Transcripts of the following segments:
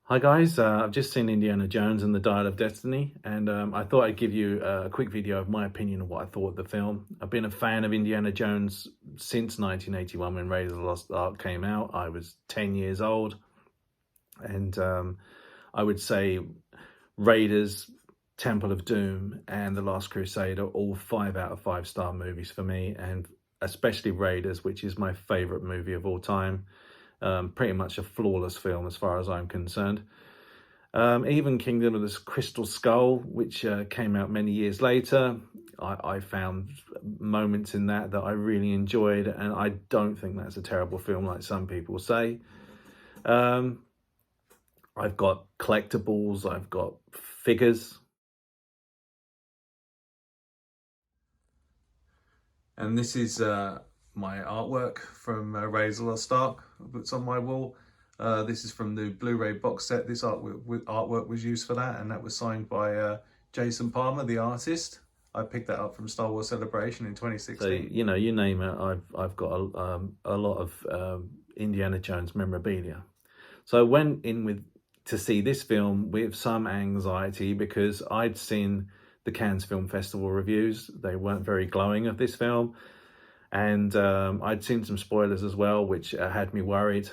Hi guys, I've just seen Indiana Jones and the Dial of Destiny, and I thought I'd give you a quick video of my opinion of what I thought of the film. I've been a fan of Indiana Jones since 1981 when Raiders of the Lost Ark came out. I was 10 years old, and I would say Raiders, Temple of Doom, and The Last Crusade are all 5 out of 5 star movies for me, and especially Raiders, which is my favourite movie of all time. Pretty much a flawless film as far as I'm concerned. Even Kingdom of the Crystal Skull, which came out many years later, I found moments in that I really enjoyed, and I don't think that's a terrible film like some people say. Um, I've got collectibles, I've got figures. And this is my artwork from Raiders of the Lost Ark that's on my wall. This is from the Blu-ray box set. This artwork was used for that, and that was signed by Jason Palmer, the artist. I picked that up from Star Wars Celebration in 2016. So, you name it, I've got a lot of Indiana Jones memorabilia. So I went in to see this film with some anxiety because I'd seen the Cannes Film Festival reviews. They weren't very glowing of this film. And I'd seen some spoilers as well, which had me worried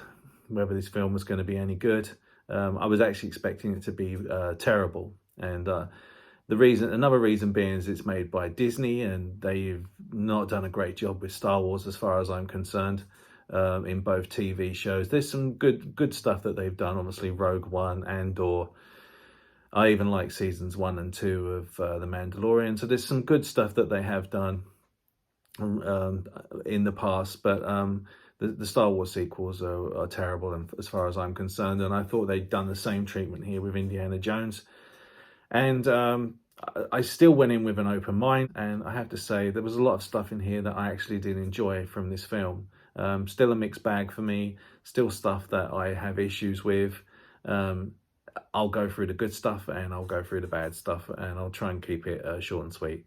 whether this film was going to be any good. I was actually expecting it to be terrible. And another reason being is it's made by Disney, and they've not done a great job with Star Wars as far as I'm concerned. In both TV shows, there's some good stuff that they've done. Obviously, Rogue One, Andor. I even like seasons 1 and 2 of The Mandalorian. So there's some good stuff that they have done in the past, but the Star Wars sequels are terrible, and as far as I'm concerned. And I thought they'd done the same treatment here with Indiana Jones. And I still went in with an open mind, and I have to say there was a lot of stuff in here that I actually did enjoy from this film. Still a mixed bag for me, still stuff that I have issues with. I'll go through the good stuff and I'll go through the bad stuff, and I'll try and keep it short and sweet.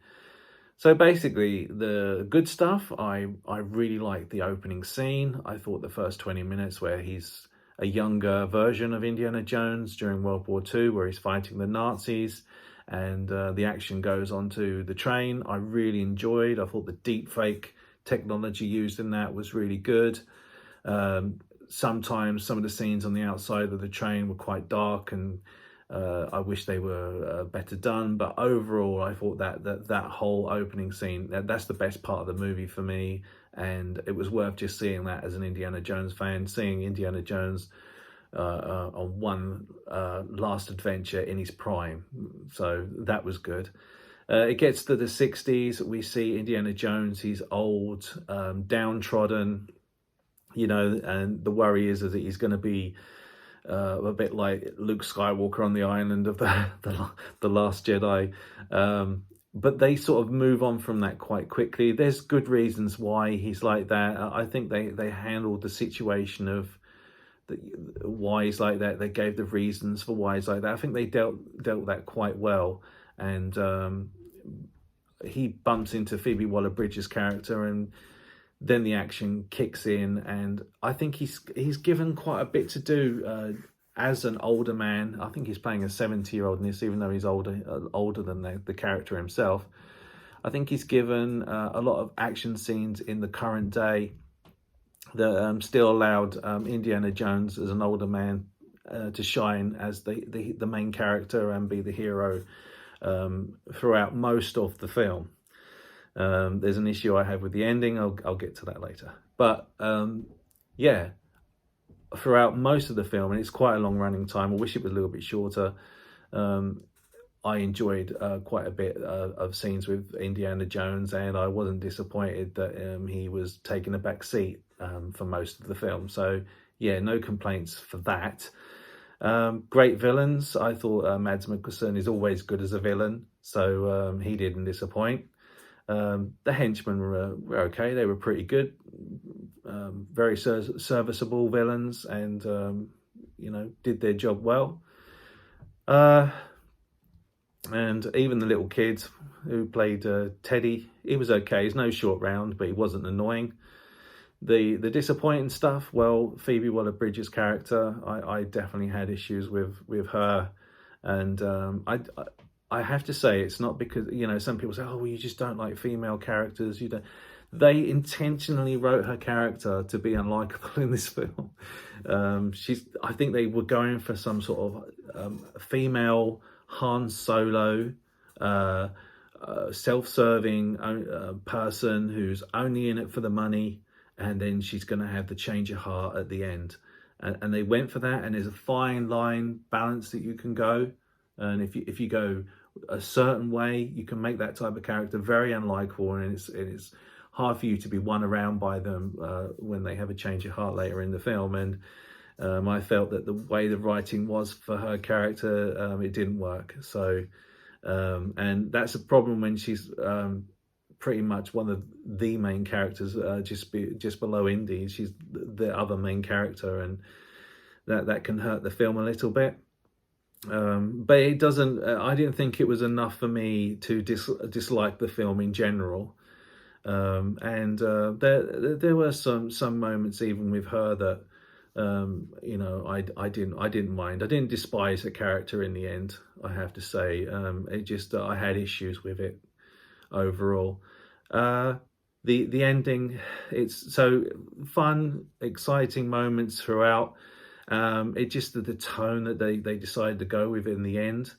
So basically, the good stuff, I really liked the opening scene. I thought the first 20 minutes where he's a younger version of Indiana Jones during World War II, where he's fighting the Nazis, and the action goes onto the train, I really enjoyed. I thought the deep fake technology used in that was really good. Sometimes some of the scenes on the outside of the train were quite dark, and I wish they were better done. But overall, I thought that whole opening scene, that's the best part of the movie for me, and it was worth just seeing that as an Indiana Jones fan, seeing Indiana Jones on one last adventure in his prime. So that was good. It gets to the 60s. We see Indiana Jones. He's old, downtrodden, and the worry is that he's going to be a bit like Luke Skywalker on the island of the Last Jedi. But they sort of move on from that quite quickly. There's good reasons why he's like that. I think they handled the situation of why he's like that. They gave the reasons for why he's like that. I think they dealt that quite well. And he bumps into Phoebe Waller-Bridge's character, and then the action kicks in, and I think he's given quite a bit to do as an older man. I think he's playing a 70-year-old in this, even though he's older than the character himself. I think he's given a lot of action scenes in the current day that still allowed Indiana Jones as an older man to shine as the main character and be the hero throughout most of the film. There's an issue I have with the ending. I'll get to that later. But yeah, throughout most of the film, and it's quite a long running time, I wish it was a little bit shorter. I enjoyed quite a bit of scenes with Indiana Jones, and I wasn't disappointed that he was taking a back seat for most of the film. So yeah, no complaints for that. Great villains. I thought Mads Mikkelsen is always good as a villain, so he didn't disappoint. The henchmen were okay. They were pretty good, very serviceable villains, and did their job well. And even the little kid who played Teddy, he was okay. He's no short round, but he wasn't annoying. The disappointing stuff, well, Phoebe Waller-Bridge's character, I definitely had issues with her, and I have to say it's not because, you know, some people say, oh, well, you just don't like female characters. You don't. They intentionally wrote her character to be unlikable in this film. I think they were going for some sort of female Han Solo, uh, self-serving person who's only in it for the money, and then she's going to have the change of heart at the end. And they went for that, and there's a fine line balance that you can go. And if you go a certain way, you can make that type of character very unlikable, and it's hard for you to be won around by them when they have a change of heart later in the film. And I felt that the way the writing was for her character, it didn't work. So, and that's a problem when she's pretty much one of the main characters, just below Indy. She's the other main character, and that can hurt the film a little bit. But it doesn't. I didn't think it was enough for me to dislike the film in general. And there were some moments even with her that you know, I didn't mind. I didn't despise the character in the end, I have to say. It just I had issues with it overall. The ending, it's so fun, exciting moments throughout. It just the tone that they decided to go with in the end.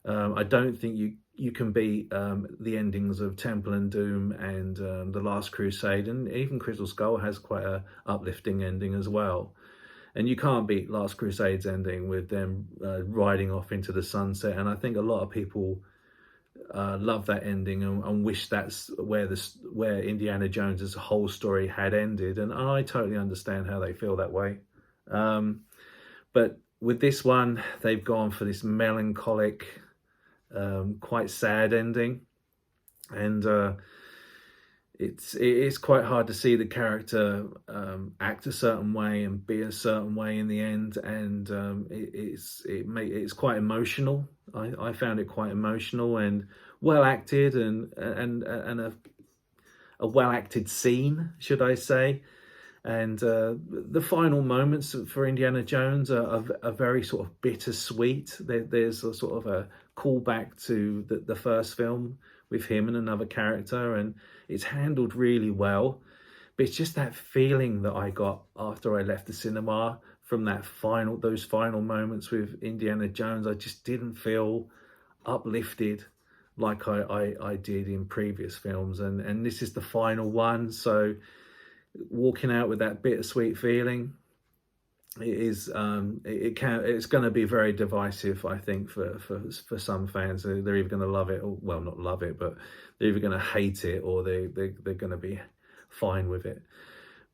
I don't think you can beat the endings of Temple and Doom and The Last Crusade, and even Crystal Skull has quite a uplifting ending as well. And you can't beat Last Crusade's ending with them riding off into the sunset. And I think a lot of people love that ending and wish that's where Indiana Jones's whole story had ended. And I totally understand how they feel that way. But with this one, they've gone for this melancholic, quite sad ending, and it's quite hard to see the character act a certain way and be a certain way in the end, and it's quite emotional. I found it quite emotional and well acted, and a well acted scene, should I say. And the final moments for Indiana Jones are very sort of bittersweet. There's a sort of a callback to the first film with him and another character, and it's handled really well. But it's just that feeling that I got after I left the cinema from those final moments with Indiana Jones. I just didn't feel uplifted like I did in previous films, and this is the final one, so walking out with that bittersweet feeling, it's going to be very divisive, I think, for some fans. They're either going to love it, or, well, not love it, but they're either going to hate it, or they're going to be fine with it.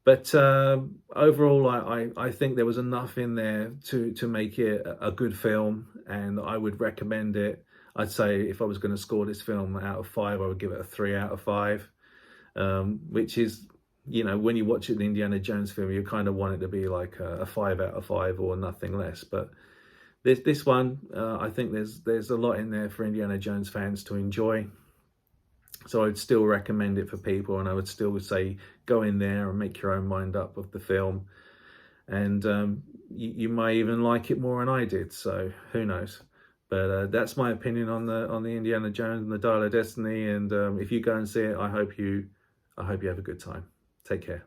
But overall, I think there was enough in there to make it a good film, and I would recommend it. I'd say if I was going to score this film out of 5, I would give it a 3 out of 5, which is, you know, when you watch an Indiana Jones film, you kind of want it to be like a 5 out of 5 or nothing less. But this one, I think there's a lot in there for Indiana Jones fans to enjoy. So I'd still recommend it for people, and I would still say go in there and make your own mind up of the film. And you might even like it more than I did, so who knows. But that's my opinion on the Indiana Jones and the Dial of Destiny. And if you go and see it, I hope you have a good time. Take care.